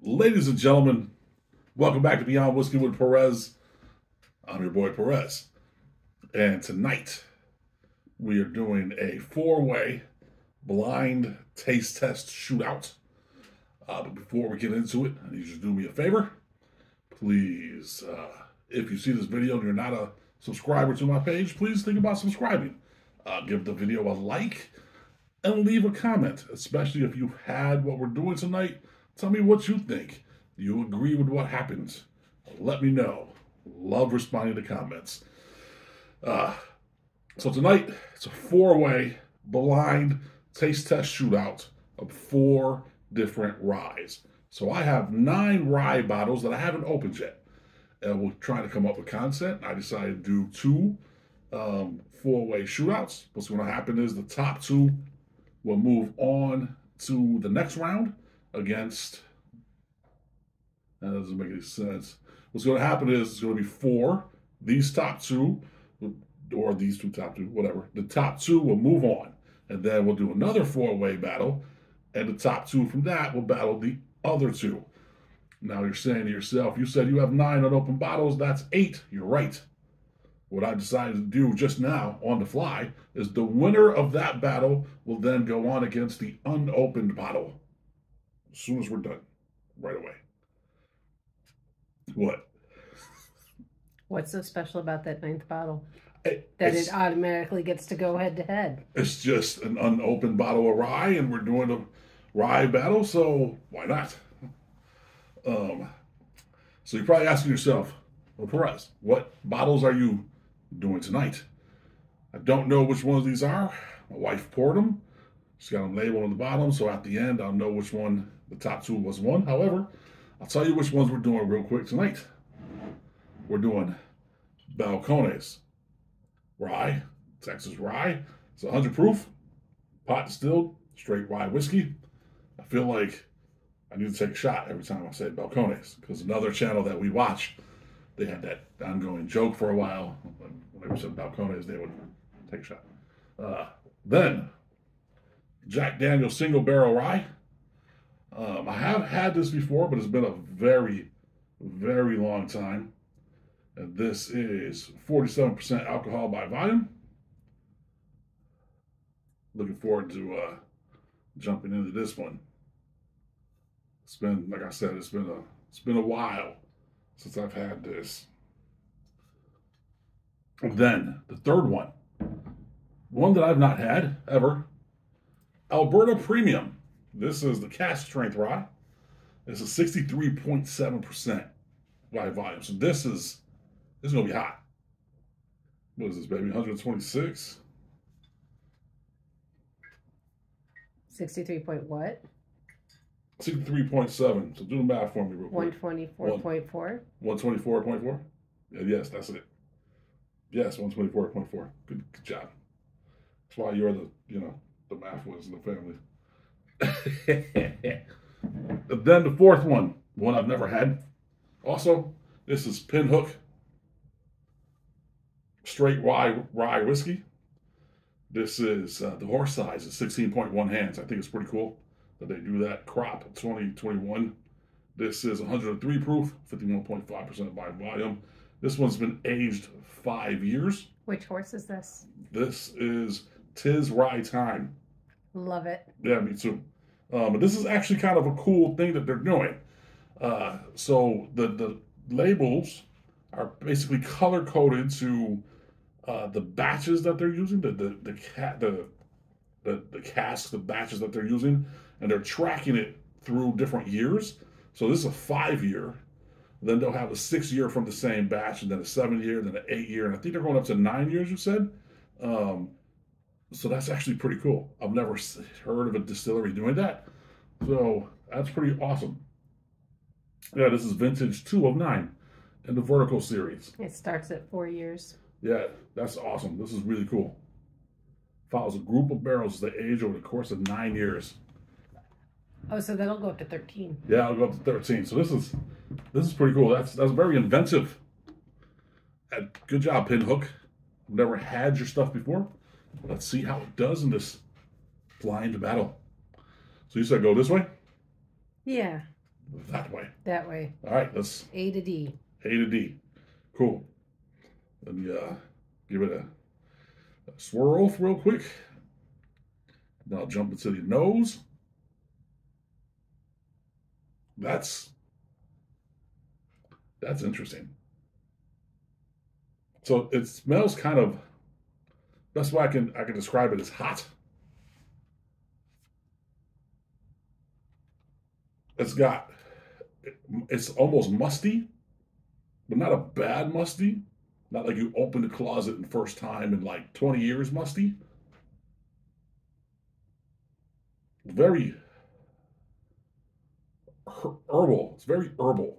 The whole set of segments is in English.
Ladies and gentlemen, welcome back to Beyond Whiskey with Perez. I'm your boy Perez. And tonight, we are doing a four-way blind taste test shootout. But before we get into it, I need you to do me a favor. Please, if you see this video and you're not a subscriber to my page, please think about subscribing. Give the video a like and leave a comment, especially if you've had what we're doing tonight. Tell me what you think. Do you agree with what happened? Let me know. Love responding to comments. So tonight, it's a four-way blind taste test shootout of 4 different ryes. So I have 9 rye bottles that I haven't opened yet. And we're trying to come up with content. I decided to do 2 four-way shootouts. What's going to happen is the top 2 will move on to the next round against, that doesn't make any sense. What's going to happen is it's going to be 4. These top 2, or these 2 top 2, whatever. The top 2 will move on. And then we'll do another 4-way battle. And the top 2 from that will battle the other 2. Now you're saying to yourself, you said you have 9 unopened bottles. That's 8. You're right. What I decided to do just now on the fly is the winner of that battle will then go on against the unopened bottle. As soon as we're done, right away. What? What's so special about that 9th bottle? That It's it automatically gets to go head to head. It's just an unopened bottle of rye, and we're doing a rye battle, so why not? So you're probably asking yourself, well, Perez, what bottles are you doing tonight? I don't know which ones these are. My wife poured them. She's got them labeled on the bottom, so at the end, I'll know which one the top 2 was one. However, I'll tell you which ones we're doing real quick tonight. We're doing Balcones rye, Texas rye. It's 100 proof, pot distilled, straight rye whiskey. I feel like I need to take a shot every time I say Balcones, because another channel that we watch, they had that ongoing joke for a while. Whenever we said Balcones, they would take a shot. Then, Jack Daniel's single barrel rye. I have had this before, but it's been a very, very long time. And this is 47% alcohol by volume. Looking forward to jumping into this one. It's been, like I said, it's been a while since I've had this. And then the third one that I've not had ever, Alberta Premium. This is the cask strength rye. This is 63.7% by volume. So this is gonna be hot. What is this, baby? 126? 63 point what? 63.7. So do the math for me real quick. 124.4? 124.4? Yeah, yes, that's it. Yes, 124.4. Good job. That's why you're the math was in the family. Then the fourth one I've never had. Also, this is Pinhook straight rye whiskey. This is the horse size is 16.1 hands. I think it's pretty cool that they do that. Crop 2021. This is 103 proof, 51.5% by volume. This one's been aged 5 years. Which horse is this? This is Tis Rye Time. Love it. Yeah, me too. But this is actually kind of a cool thing that they're doing. So the labels are basically color coded to the batches that they're using, the casks, the batches that they're using, and they're tracking it through different years. So this is a 5-year. Then they'll have a 6-year from the same batch, and then a 7-year, then an 8-year, and I think they're going up to 9 years. You said. So that's actually pretty cool. I've never heard of a distillery doing that. So that's pretty awesome. Yeah, this is vintage 2 of 9 in the vertical series. It starts at 4 years. Yeah, that's awesome. This is really cool. Follows a group of barrels as they age over the course of 9 years. Oh, so that'll go up to 13. Yeah, I'll go up to 13. So this is pretty cool. That's very inventive. And good job, Pinhook. I've never had your stuff before. Let's see how it does in this blind battle. So you said go this way? Yeah. that way. That way. All right, let's A to D. A to D. Cool. Let me give it a swirl real quick. Then I'll jump into the nose. That's interesting. So it smells kind of, best way I can describe it is hot. It's almost musty, but not a bad musty. Not like you open the closet and first time in like 20 years musty. Very herbal. It's very herbal,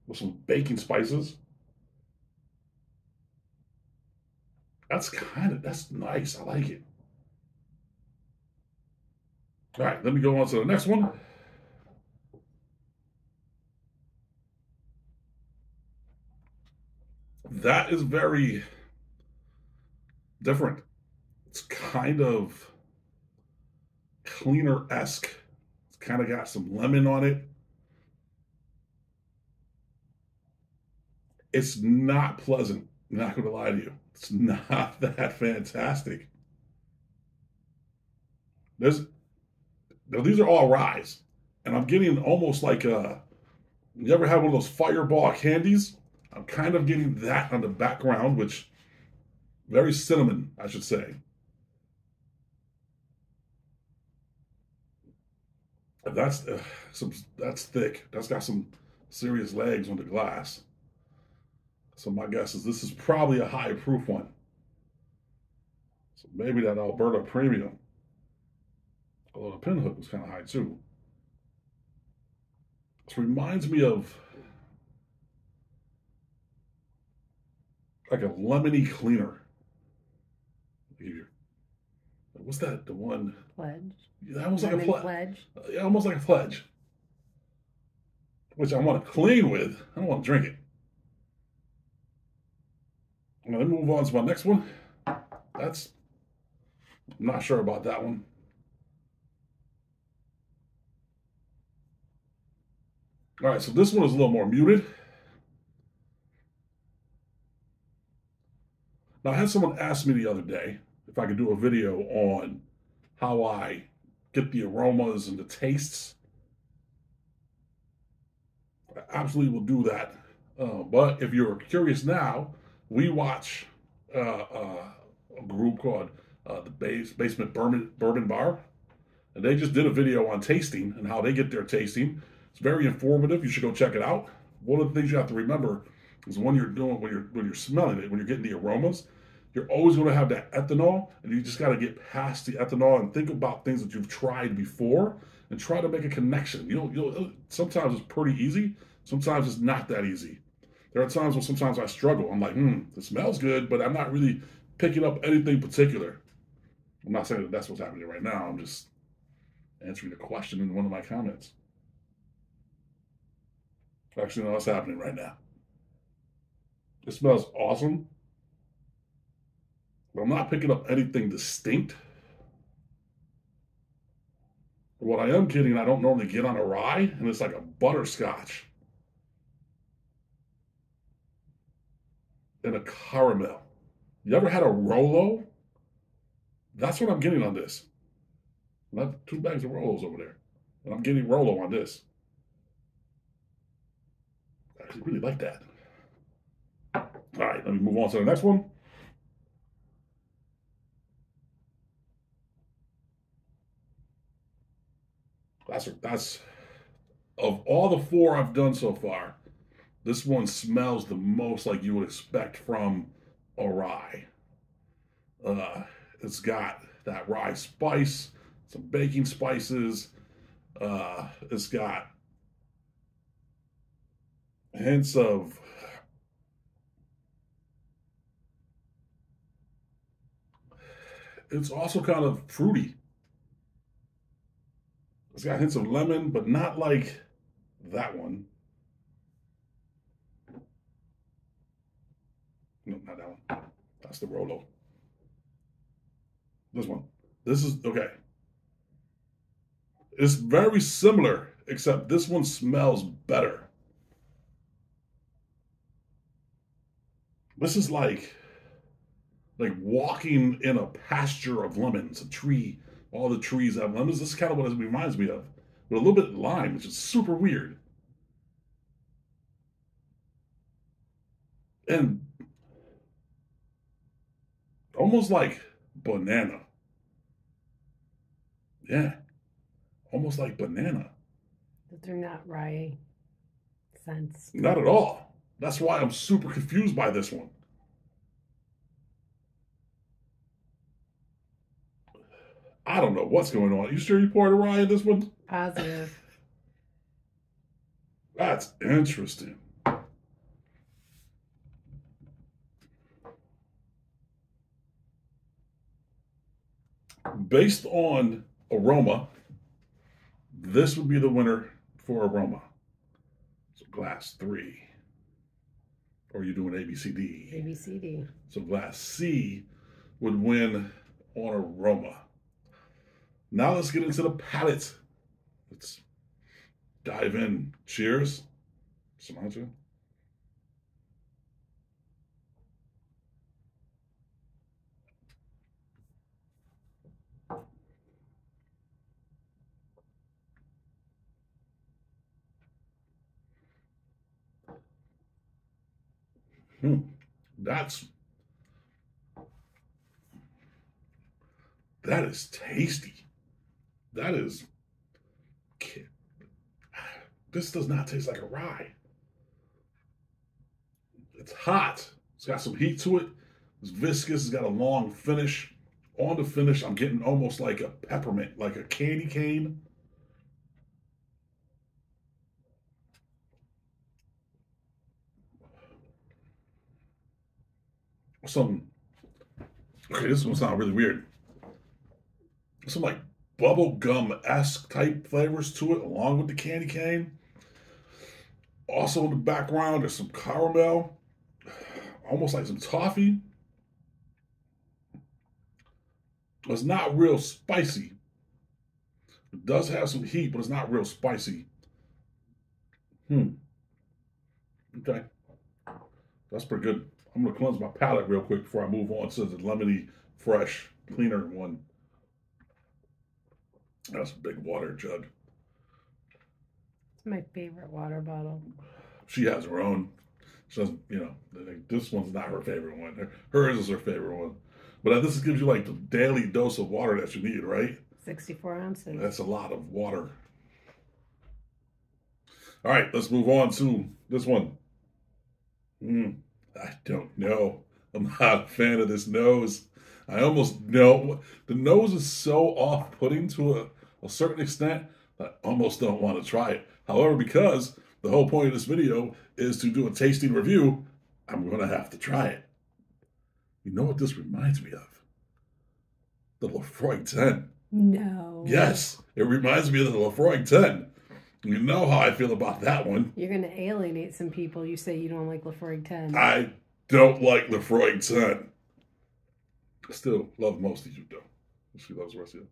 with some baking spices. That's nice. I like it. All right, let me go on to the next one. That is very different. It's kind of cleaner-esque. It's kind of got some lemon on it. It's not pleasant. I'm not going to lie to you. It's not that fantastic. These are all ryes, and I'm getting almost like you ever had one of those fireball candies? I'm kind of getting that on the background, which very cinnamon, I should say. That's thick. That's got some serious legs on the glass. So my guess is this is probably a high proof one. So maybe that Alberta Premium. Although the pinhook was kind of high too. This reminds me of like a lemony cleaner. What's that? The one? Pledge. Yeah, almost like a pledge. Yeah, almost like a pledge. Which I want to clean with. I don't want to drink it. Now, let me move on to my next one. I'm not sure about that one. All right, so this one is a little more muted. Now, I had someone ask me the other day if I could do a video on how I get the aromas and the tastes. I absolutely will do that. But if you're curious now, we watch a group called the Basement Bourbon Bar. And they just did a video on tasting and how they get their tasting. It's very informative. You should go check it out. One of the things you have to remember is when you're smelling it, when you're getting the aromas, you're always going to have that ethanol, and you just got to get past the ethanol and think about things that you've tried before and try to make a connection. Sometimes it's pretty easy. Sometimes it's not that easy. There are times when sometimes I struggle. I'm like, it smells good, but I'm not really picking up anything particular. I'm not saying that that's what's happening right now. I'm just answering a question in one of my comments. Actually, no, what's happening right now. It smells awesome. But I'm not picking up anything distinct. What I am getting, I don't normally get on a rye, and it's like a butterscotch and a caramel. You ever had a Rolo? That's what I'm getting on this. I have 2 bags of Rolos over there, and I'm getting Rolo on this. I actually really like that. All right, let me move on to the next one. That's of all the 4 I've done so far, this one smells the most like you would expect from a rye. It's got that rye spice, some baking spices. It's got hints of it's also kind of fruity. It's got hints of lemon, but not like that one. No, not that one. That's the Rolo. This one. This is, okay. It's very similar except this one smells better. This is like walking in a pasture of lemons, a tree. All the trees have lemons. This is kind of what it reminds me of. With a little bit of lime, which is super weird. And almost like banana. Yeah, almost like banana. But they're not rye scents. Not at all. That's why I'm super confused by this one. I don't know what's going on. You sure you poured a rye in this one? Positive. That's interesting. Based on aroma, this would be the winner for aroma. So glass 3. Or you're doing ABCD. ABCD. So glass C would win on aroma. Now let's get into the palate. Let's dive in. Cheers. Cilantro. That is tasty. That is, this does not taste like a rye. It's hot. It's got some heat to it. It's viscous. It's got a long finish. On the finish, I'm getting almost like a peppermint, like a candy cane. Okay, this one sounds really weird. Some like bubble gum-esque type flavors to it, along with the candy cane. Also in the background, there's some caramel, almost like some toffee. It's not real spicy. It does have some heat, but it's not real spicy. Okay. That's pretty good. I'm going to cleanse my palate real quick before I move on to the lemony, fresh, cleaner one. That's a big water jug. It's my favorite water bottle. She has her own. She doesn't, this one's not her favorite one. Hers is her favorite one. But this gives you like the daily dose of water that you need, right? 64 ounces. That's a lot of water. All right, let's move on to this one. I don't know. I'm not a fan of this nose. I almost know. The nose is so off-putting to a certain extent that I almost don't want to try it. However, because the whole point of this video is to do a tasting review, I'm going to have to try it. You know what this reminds me of? The Lefroy 10. No. Yes, it reminds me of the Lefroy 10. You know how I feel about that one. You're going to alienate some people. You say you don't like Lefroy 10. I don't like Lefroy 10. I still love most of you, though. She loves the rest of you.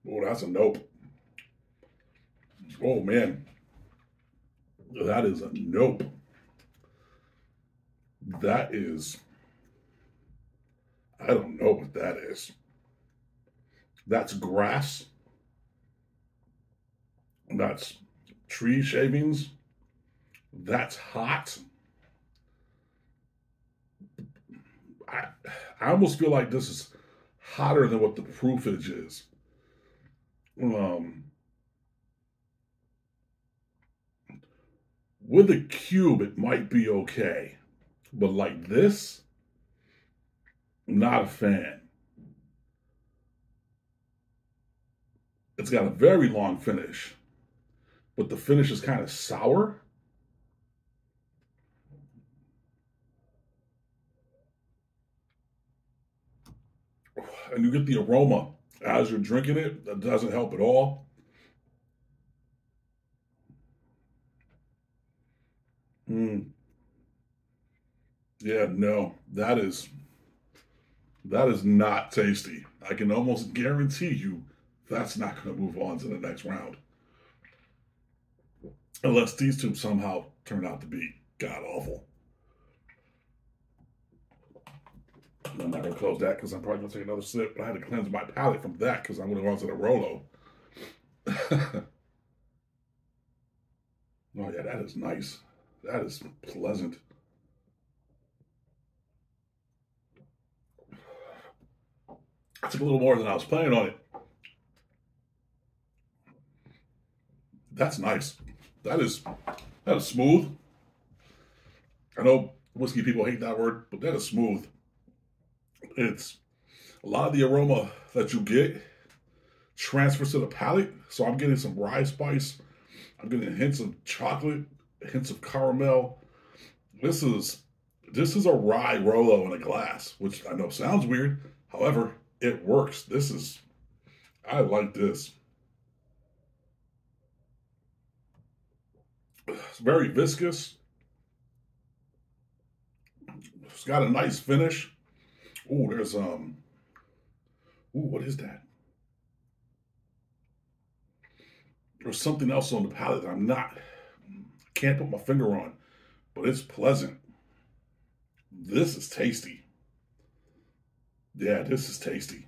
Oh, that's a nope. Oh, man. That is a nope. That is... I don't know what that is. That's grass. That's tree shavings. That's hot. I almost feel like this is hotter than what the proofage is. With a cube, it might be okay. But like this, not a fan. It's got a very long finish, but the finish is kind of sour. And you get the aroma as you're drinking it. That doesn't help at all. Yeah, no, that is That is not tasty. I can almost guarantee you that's not going to move on to the next round. Unless these two somehow turn out to be god-awful. I'm not going to close that because I'm probably going to take another sip. But I had to cleanse my palate from that because I'm going to go on to the Rolo. Oh, yeah, that is nice. That is pleasant. I took a little more than I was planning on it. That's nice. That is smooth. I know whiskey people hate that word, but that is smooth. It's a lot of the aroma that you get transfers to the palate. So I'm getting some rye spice. I'm getting hints of chocolate, hints of caramel. This is a rye Rolo in a glass, which I know sounds weird. However, it works. I like this. It's very viscous. It's got a nice finish. Oh, there's what is that? There's something else on the palate that I can't put my finger on, but it's pleasant. This is tasty. Yeah, this is tasty.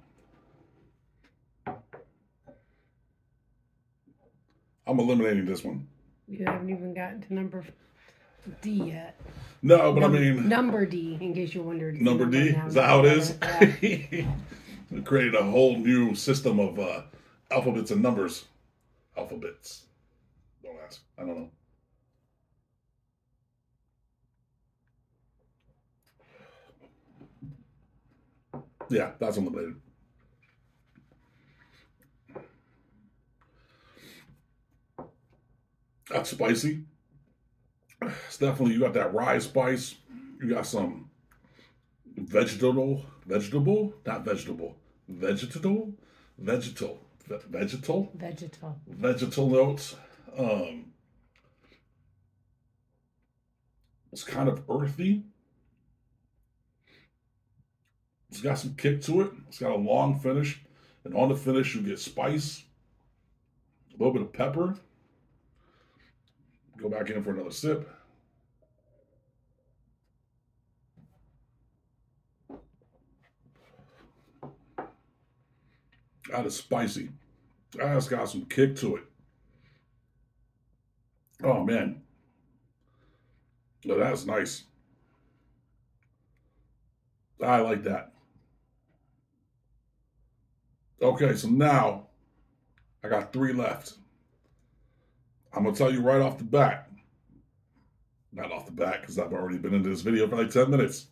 I'm eliminating this one. You haven't even gotten to number D yet. No, but I mean... Number D, in case you wondered. Number D? Is that how it is? Yeah. We created a whole new system of alphabets and numbers. Alphabets. Don't ask. I don't know. Yeah, that's eliminated. That's spicy. It's definitely, you got that rye spice. You got some vegetal notes. It's kind of earthy. It's got some kick to it. It's got a long finish. And on the finish, you get spice, a little bit of pepper. Go back in for another sip. That is spicy. That's got some kick to it. Oh, man. Oh, that's nice. I like that. Okay, so now I got 3 left. I'm going to tell you right off the bat. Not off the bat, because I've already been into this video for like 10 minutes.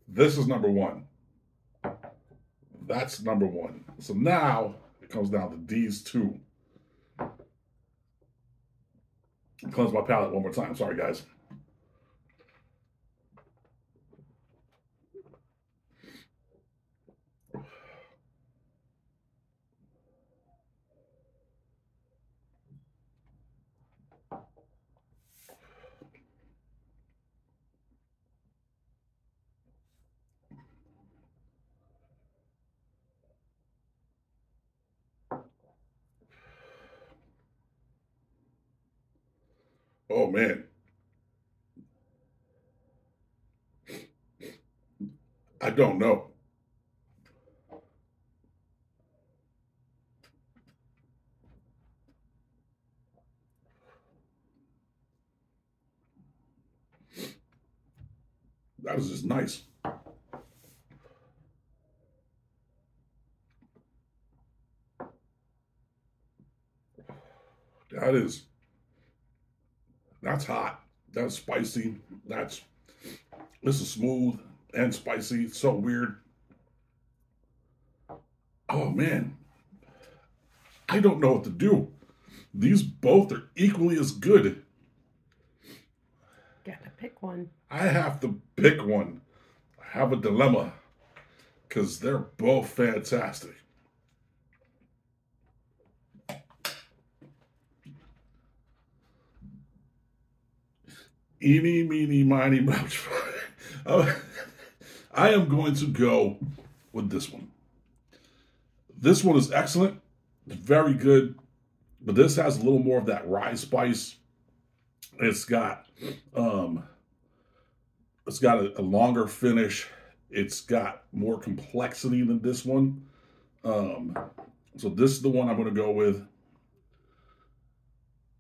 This is number 1. That's number 1. So now it comes down to these 2. Cleanse my palate one more time. Sorry, guys. Oh, man. I don't know. That is just nice. That's hot. That's spicy. This is smooth and spicy. It's so weird. Oh, man. I don't know what to do. These both are equally as good. Gotta pick one. I have to pick one. I have a dilemma because they're both fantastic. Eeny, meeny, miny, mouse. I am going to go with this one. This one is excellent. It's very good. But this has a little more of that rye spice. It's got a longer finish. It's got more complexity than this one. So this is the one I'm going to go with.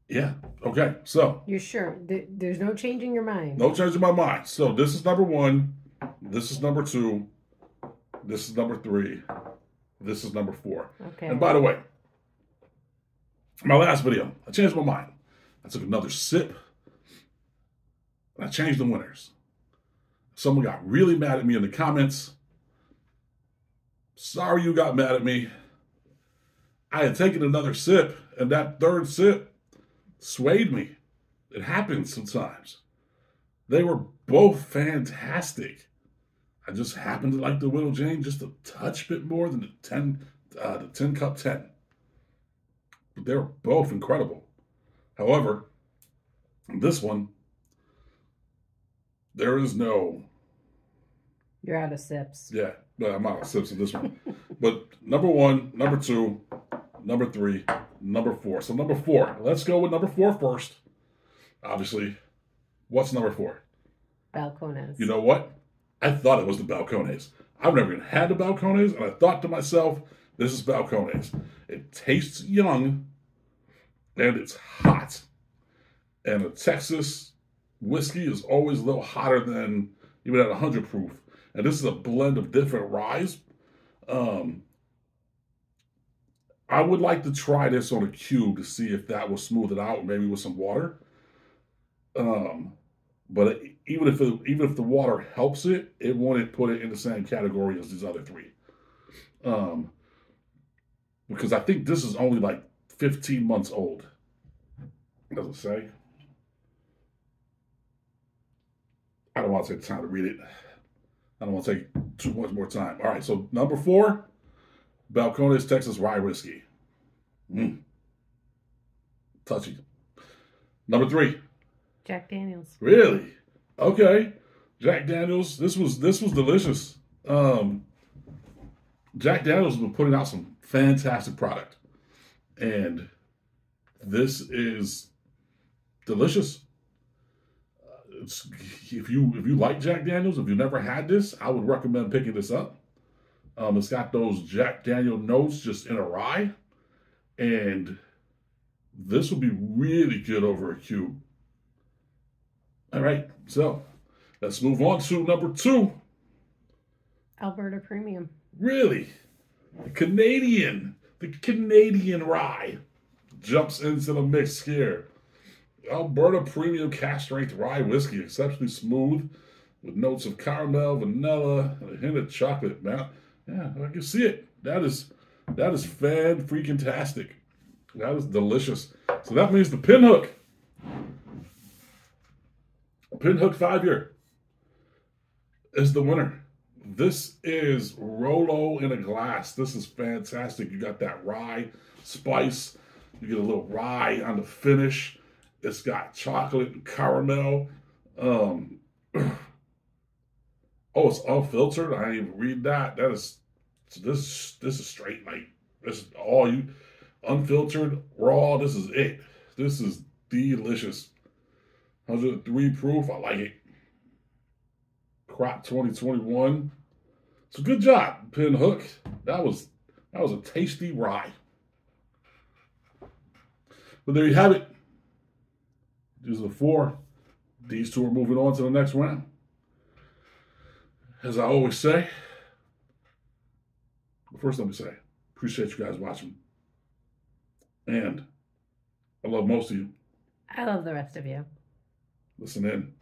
Yeah. Okay. So. You're sure? There's no changing your mind? No change in my mind. So this is number 1. This is number 2. This is number 3. This is number 4. Okay. And by the way, my last video, I changed my mind. I took another sip, and I changed the winners. Someone got really mad at me in the comments. Sorry you got mad at me. I had taken another sip, and that third sip swayed me. It happens sometimes. They were both fantastic. I just happened to like the Widow Jane just a touch bit more than the 10 Cup 10. But they were both incredible. However, this one, there is no... You're out of sips. Yeah, but I'm out of sips in this one. But number 1, number 2, number 3, number 4. So number 4. Let's go with number 4 first. Obviously, what's number 4? Balcones. You know what? I thought it was the Balcones. I've never even had the Balcones, and I thought to myself, this is Balcones. It tastes young, and it's hot. And a Texas whiskey is always a little hotter than even at 100 proof. And this is a blend of different ryes. I would like to try this on a cube to see if that will smooth it out, maybe with some water. But even if the water helps it, it wouldn't put it in the same category as these other 3. Because I think this is only like 15 months old. Does it say? I don't want to take the time to read it. I don't want to take too much more time. All right, so number 4, Balcones Texas Rye Whiskey. Touchy. Number 3. Jack Daniels. Really? Okay. Jack Daniels. This was delicious. Jack Daniels has been putting out some fantastic product, and this is delicious. If you like Jack Daniels, if you've never had this, I would recommend picking this up. It's got those Jack Daniel notes just in a rye, and this will be really good over a cube. All right, so let's move on to number 2. Alberta Premium. Really? The Canadian rye jumps into the mix here. Alberta Premium Cask Strength Rye Whiskey, exceptionally smooth, with notes of caramel, vanilla, and a hint of chocolate. Man, yeah, I can see it. That is fan-freaking-tastic. That is delicious. So that means the Pinhook 5-year is the winner. This is Rolo in a glass. This is fantastic. You got that rye spice. You get a little rye on the finish. It's got chocolate and caramel. Oh, it's unfiltered. I didn't even read that. This is straight night. This is all you unfiltered, raw. This is it. This is delicious. 103 proof. I like it. Crop 2021. So good job, Pinhook. That was a tasty rye. But there you have it. These are the 4. These 2 are moving on to the next round. As I always say, but first let me say, appreciate you guys watching. And I love most of you. I love the rest of you. Listen in.